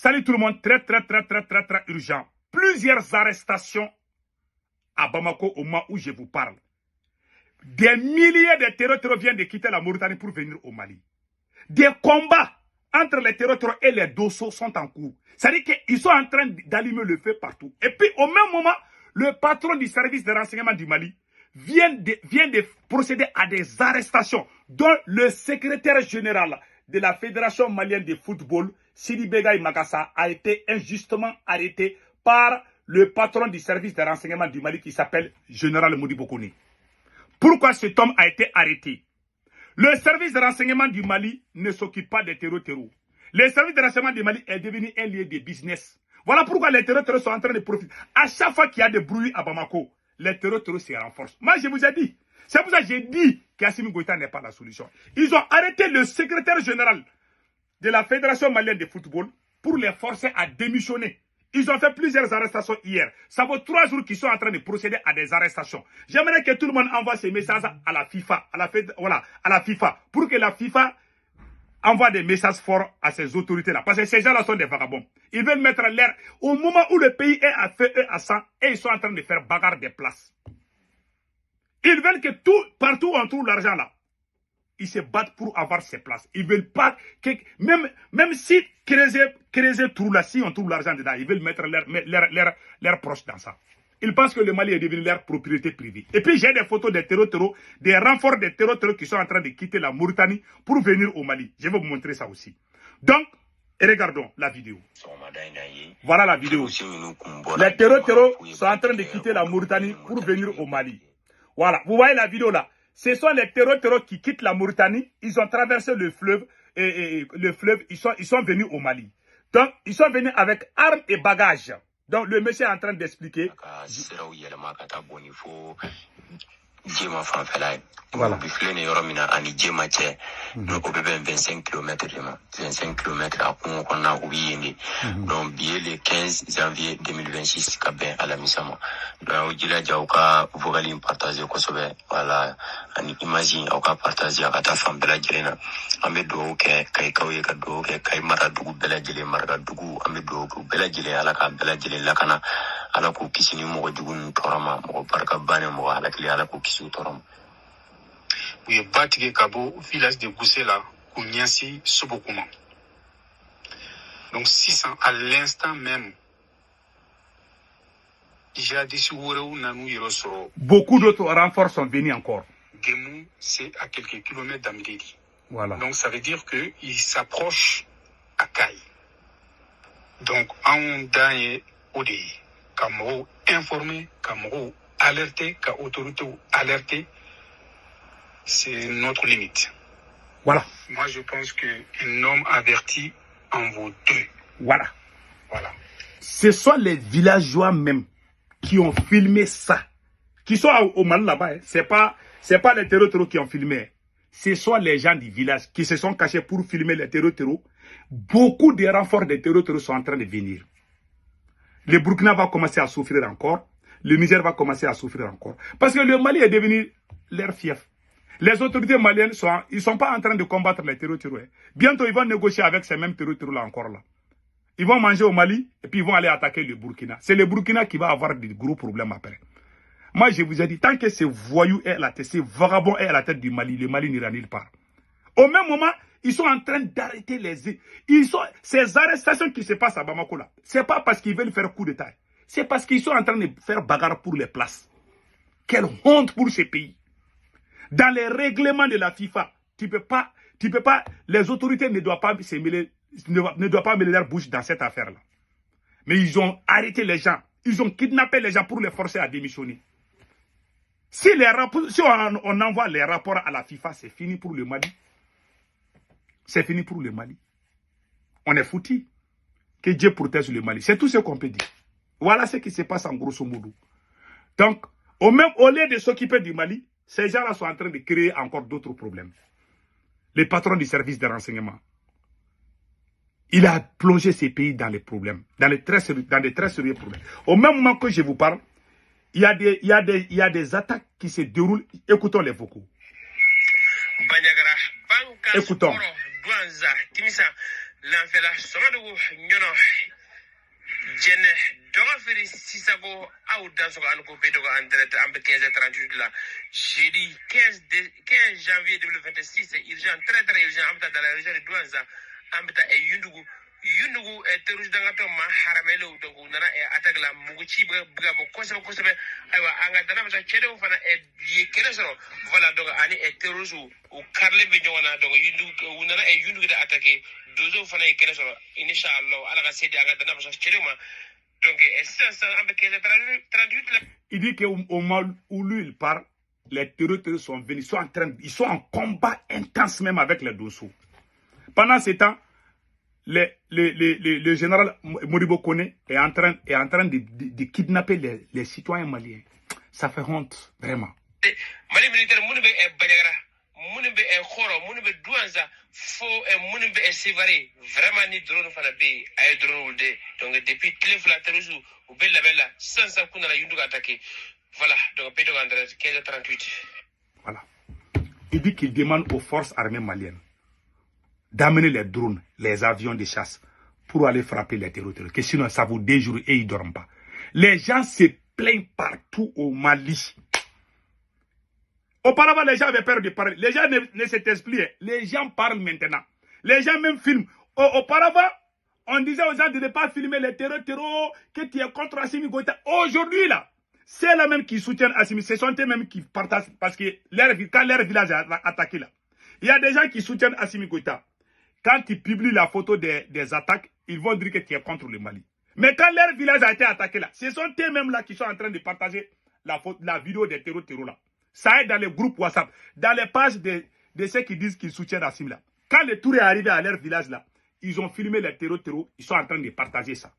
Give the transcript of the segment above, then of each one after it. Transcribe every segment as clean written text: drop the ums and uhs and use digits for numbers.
Salut tout le monde, très urgent. Plusieurs arrestations à Bamako au moment où je vous parle. Des milliers de terroristes viennent de quitter la Mauritanie pour venir au Mali. Des combats entre les terroristes et les Dosso sont en cours. C'est-à-dire qu'ils sont en train d'allumer le feu partout. Et puis au même moment, le patron du service de renseignement du Mali vient de procéder à des arrestations, dont le secrétaire général de la Fédération malienne de football, Sidi Begaï Magassa, a été injustement arrêté par le patron du service de renseignement du Mali qui s'appelle Général Modi Bokouni. Pourquoi cet homme a été arrêté? Le service de renseignement du Mali ne s'occupe pas des terreaux. Le service de renseignement du Mali est devenu un lieu de business. Voilà pourquoi les terreaux sont en train de profiter. À chaque fois qu'il y a des bruits à Bamako, les terreaux se renforcent. Moi, je vous ai dit. C'est pour ça que j'ai dit qu'Assimi Goïta n'est pas la solution. Ils ont arrêté le secrétaire général de la Fédération malienne de football pour les forcer à démissionner. Ils ont fait plusieurs arrestations hier. Ça vaut 3 jours qu'ils sont en train de procéder à des arrestations. J'aimerais que tout le monde envoie ces messages à la FIFA, à la FIFA, pour que la FIFA envoie des messages forts à ces autorités-là. Parce que ces gens-là sont des vagabonds. Ils veulent mettre l'air au moment où le pays est à feu et à sang, et ils sont en train de faire bagarre des places. Ils veulent que partout où on trouve l'argent là, ils se battent pour avoir ces places. Ils veulent pas que, même si creuser trou là, si on trouve l'argent dedans, ils veulent mettre leur proche dans ça. Ils pensent que le Mali est devenu leur propriété privée. Et puis j'ai des photos des terreaux, des renforts des terreaux qui sont en train de quitter la Mauritanie pour venir au Mali. Je vais vous montrer ça aussi. Donc, regardons la vidéo. Voilà la vidéo. Les terreaux sont en train de quitter la Mauritanie pour venir au Mali. Voilà, vous voyez la vidéo là. Ce sont les terreaux qui quittent la Mauritanie. Ils ont traversé le fleuve ils sont venus au Mali. Donc, ils sont venus avec armes et bagages. Donc, le monsieur est en train d'expliquer. Voilà. 25 km. 25 km à donc, billet le 15 janvier 2026, à la Misama. Donc, il y a un vocal partagé, voilà, imagine, partagé à ta femme de la Gélina. Amedo, Kai Maradougou, Bella Gélé, Margadougou, Amedo, Bella Gélé, Alaka, Bella Gélé, Lakana, Alako Kissini, Mogodougou, Torama, Mobarka Bane, Mohalakli, Alako Kissu, Torama. Oui, Batige Kabo, village de Goussela, Kouniasi, Sobokuma. Donc 600 à l'instant même. Beaucoup d'autres renforts sont venus encore. Gemou, c'est à quelques kilomètres d'Amidédi. Voilà. Donc ça veut dire qu'il s'approche à Kaï. Donc en dernier ODI, Kamoro informé, Kamoro alerté, autorité alerté, c'est notre limite. Voilà. Moi je pense qu'un homme averti en vaut 2. Voilà. Voilà. Ce sont les villageois même qui ont filmé ça. Qui sont au Mali là-bas. Hein. C'est pas les terreaux qui ont filmé. Ce sont les gens du village qui se sont cachés pour filmer les terreaux. Beaucoup de renforts des terreaux sont en train de venir. Le Burkina va commencer à souffrir encore. Le Niger va commencer à souffrir encore. Parce que le Mali est devenu leur fief. Les autorités maliennes ils sont pas en train de combattre les terreaux. Hein. Bientôt, ils vont négocier avec ces mêmes terreaux là encore là. Ils vont manger au Mali et puis ils vont aller attaquer le Burkina. C'est le Burkina qui va avoir des gros problèmes après. Moi, je vous ai dit, tant que ces voyous est à la tête, ces vagabonds est à la tête du Mali, le Mali n'ira nulle part. Au même moment, ils sont en train d'arrêter ces arrestations qui se passent à Bamako là. C'est pas parce qu'ils veulent faire coup d'État. C'est parce qu'ils sont en train de faire bagarre pour les places. Quelle honte pour ces pays. Dans les règlements de la FIFA, tu peux pas, les autorités ne doivent pas se mêler, ne doivent pas mêler leur bouche dans cette affaire-là. Mais ils ont arrêté les gens. Ils ont kidnappé les gens pour les forcer à démissionner. Si on envoie les rapports à la FIFA, c'est fini pour le Mali. C'est fini pour le Mali. On est foutu. Que Dieu protège le Mali. C'est tout ce qu'on peut dire. Voilà ce qui se passe en grosso modo. Donc, au lieu de s'occuper du Mali, ces gens-là sont en train de créer encore d'autres problèmes. Les patrons du service de renseignement. Il a plongé ces pays dans les problèmes, dans des très sérieux problèmes. Au même moment que je vous parle, il y a des attaques qui se déroulent. Écoutons les vocaux. Écoutons. l'enfela somadugo nyono jene donga feri sisago au danso ko anko pedo ko entraite ambe 15h38 là jeudi 15 janvier 2026 c'est urgent très urgent amta dans la région de Douanza amta e yundugu e terus danga to ma haramelo donc nana e attaque la mugu ci buga bo kosabe aywa anga dana ma cede fana e ye kene soro voilà donc ani e terus ou karle be nyona donc yundugu nana e yundugu da attaquer dozo fana e kene soro inshallah ala ga cede anga dana ma cede ma donc et ça avec 38 là. Il dit qu'au moment où lui il part, les terroristes sont venus, ils sont en combat intense même avec les Dosso. Pendant ce temps, le général Modibo Kone est en train de kidnapper les citoyens maliens. Ça fait honte, vraiment. Mali militaire, Mounibe est Banyagara, Mounibe est Khoro, Mounibe Douanza, Fo et Mounibe est sévaré. Vraiment, ni drone Fanabe, aïe drone ou dé. Donc, depuis Tlefla Terrozu, ou Bella Bella, sans ça qu'on a la Yunduga attaqué. Voilà, donc Pedro André, 15h38. Voilà. Il dit qu'il demande aux forces armées maliennes d'amener les drones, les avions de chasse pour aller frapper les terroristes. Que sinon, ça vous déjure et ils ne dorment pas. Les gens se plaignent partout au Mali. Auparavant, les gens avaient peur de parler. Les gens ne s'expliquent. Les gens parlent maintenant. Les gens même filment. Auparavant, on disait aux gens de ne pas filmer les terroristes, que tu es contre Assimi Goïta. Aujourd'hui, là, c'est là même qui soutiennent Assimi. Ce sont eux-mêmes qui partagent. Parce que quand leur village est attaqué, là, il y a des gens qui soutiennent Assimi Goïta. Quand ils publient la photo des attaques, ils vont dire que tu es contre le Mali. Mais quand leur village a été attaqué, là, ce sont eux-mêmes là qui sont en train de partager la vidéo des terroristes là. Ça est dans les groupes WhatsApp, dans les pages de ceux qui disent qu'ils soutiennent Assimi là. Quand le tour est arrivé à leur village là, ils ont filmé les terroristes, ils sont en train de partager ça.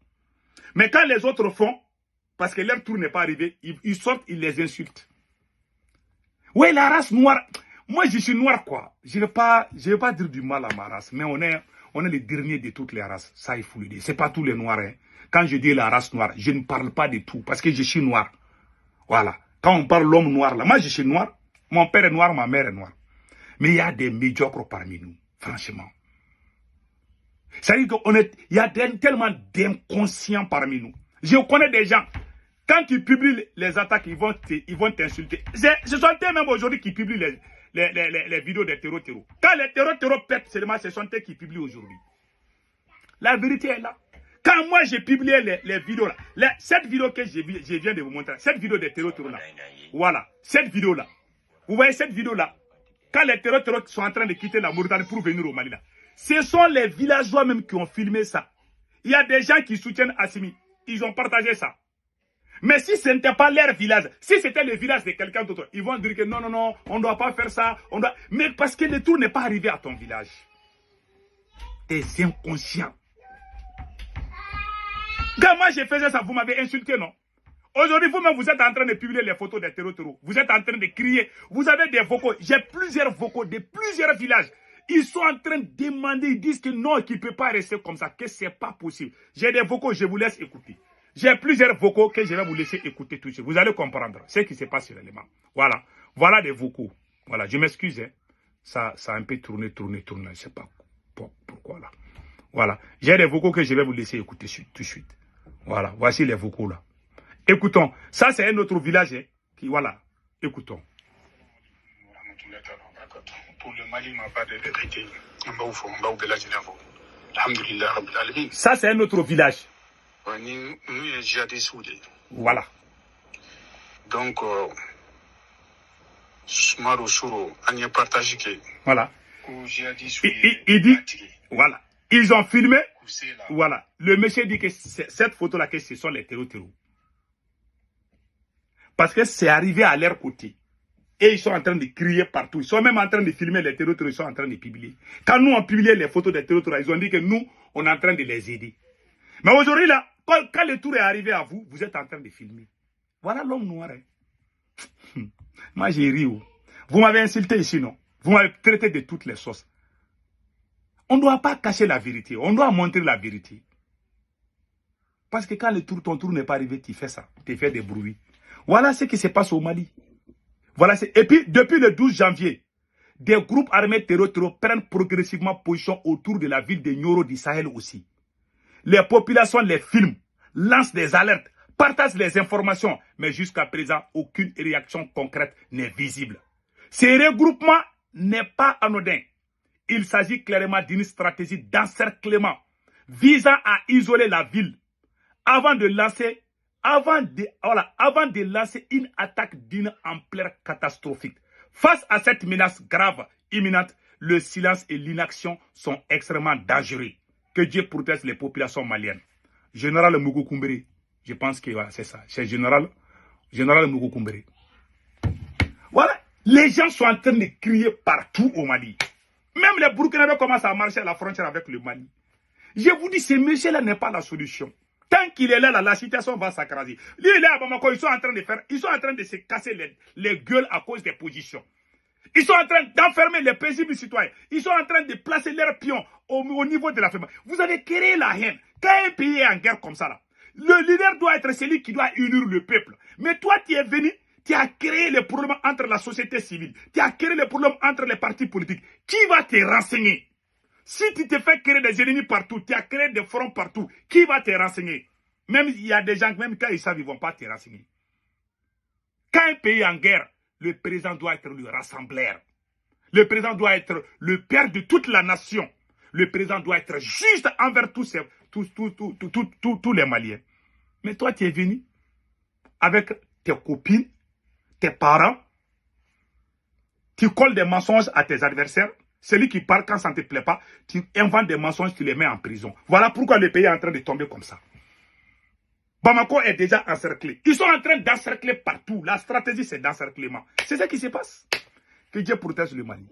Mais quand les autres font, parce que leur tour n'est pas arrivé, ils sortent, ils les insultent. Oui, la race noire. Moi, je suis noir, quoi. Je ne vais pas dire du mal à ma race, mais on est les derniers de toutes les races. Ça, il faut le dire. Ce n'est pas tous les noirs. Hein. Quand je dis la race noire, je ne parle pas de tout, parce que je suis noir. Voilà. Quand on parle l'homme noir, là, moi, je suis noir. Mon père est noir, ma mère est noire. Mais il y a des médiocres parmi nous, franchement. Ça veut dire qu'il y a tellement d'inconscients parmi nous. Je connais des gens. Quand tu publies les attaques, ils vont t'insulter. Ce sont eux-mêmes aujourd'hui qui publient les vidéos des terroristes. Quand les terroristes pètent seulement, ce sont eux qui publient aujourd'hui. La vérité est là. Quand moi j'ai publié les vidéos là, cette vidéo que je viens de vous montrer, cette vidéo des terroristes là, voilà, cette vidéo là, vous voyez cette vidéo là, quand les terroristes sont en train de quitter la Mauritanie pour venir au Mali là, ce sont les villageois même qui ont filmé ça. Il y a des gens qui soutiennent Assimi, ils ont partagé ça. Mais si ce n'était pas leur village, si c'était le village de quelqu'un d'autre, ils vont dire que non, on ne doit pas faire ça. Mais parce que le tour n'est pas arrivé à ton village. T'es inconscient. Quand moi je faisais ça, vous m'avez insulté, non? Aujourd'hui, vous-même, vous êtes en train de publier les photos des terroristes. Vous êtes en train de crier. Vous avez des vocaux. J'ai plusieurs vocaux de plusieurs villages. Ils sont en train de demander, ils disent que non, qu'ils ne peuvent pas rester comme ça, que ce n'est pas possible. J'ai des vocaux, je vous laisse écouter. J'ai plusieurs vocaux que je vais vous laisser écouter tout de suite. Vous allez comprendre ce qui se passe sur l'élément. Voilà. Voilà des vocaux. Voilà. Je m'excuse. Hein. Ça a un peu tourné. Je ne sais pas pourquoi là. Voilà. J'ai des vocaux que je vais vous laisser écouter tout de suite. Voilà. Voici les vocaux là. Écoutons. Ça, c'est un autre village. Hein, qui, voilà. Écoutons. Pour le Mali, ma part de vérité. Ça, c'est un autre village. Voilà. Donc, voilà. Il dit, voilà. Ils ont filmé. Voilà. Le monsieur dit que cette photo-là, que ce sont les terroristes. Parce que c'est arrivé à leur côté. Et ils sont en train de crier partout. Ils sont même en train de filmer les terroristes. Ils sont en train de publier. Quand nous, on publiait les photos des terroristes, ils ont dit que nous, on est en train de les aider. Mais aujourd'hui, là, quand le tour est arrivé à vous, vous êtes en train de filmer. Voilà l'homme noir. Hein. Moi, j'ai ri. Vous m'avez insulté ici, non? Vous m'avez traité de toutes les sauces. On ne doit pas cacher la vérité. On doit montrer la vérité. Parce que quand ton tour n'est pas arrivé, tu fais ça. Tu fais des bruits. Voilà ce qui se passe au Mali. Voilà. Et puis, depuis le 12 janvier, des groupes armés terroristes prennent progressivement position autour de la ville de Nioro du Sahel aussi. Les populations les filment, lancent des alertes, partagent les informations, mais jusqu'à présent, aucune réaction concrète n'est visible. Ce regroupement n'est pas anodin. Il s'agit clairement d'une stratégie d'encerclement visant à isoler la ville avant de lancer une attaque d'une ampleur catastrophique. Face à cette menace grave, imminente, le silence et l'inaction sont extrêmement dangereux. Que Dieu protège les populations maliennes. Général Mougou Koumbéré, je pense que voilà, c'est ça. C'est Général Mougou Koumbéré. Voilà, les gens sont en train de crier partout au Mali. Même les Burkinabés commencent à marcher à la frontière avec le Mali. Je vous dis, ce monsieur-là n'est pas la solution. Tant qu'il est là, la situation va s'accraser. Lui, il est à Bamako, ils sont en train de se casser les gueules à cause des positions. Ils sont en train d'enfermer les paisibles citoyens. Ils sont en train de placer leurs pions au niveau de la ferme. Vous avez créé la haine. Quand un pays est en guerre comme ça, là, le leader doit être celui qui doit unir le peuple. Mais toi, tu es venu, tu as créé les problèmes entre la société civile. Tu as créé les problèmes entre les partis politiques. Qui va te renseigner? Si tu te fais créer des ennemis partout, tu as créé des fronts partout, qui va te renseigner? Même il y a des gens, même quand ils savent, ils ne vont pas te renseigner. Quand un pays est en guerre, le président doit être le rassembleur. Le président doit être le père de toute la nation. Le président doit être juste envers tous les Maliens. Mais toi, tu es venu avec tes copines, tes parents, tu colles des mensonges à tes adversaires. Celui qui parle quand ça ne te plaît pas, tu inventes des mensonges, tu les mets en prison. Voilà pourquoi le pays est en train de tomber comme ça. Bamako est déjà encerclé. Ils sont en train d'encercler partout. La stratégie, c'est d'encerclement. C'est ce qui se passe. Que Dieu protège le Mali.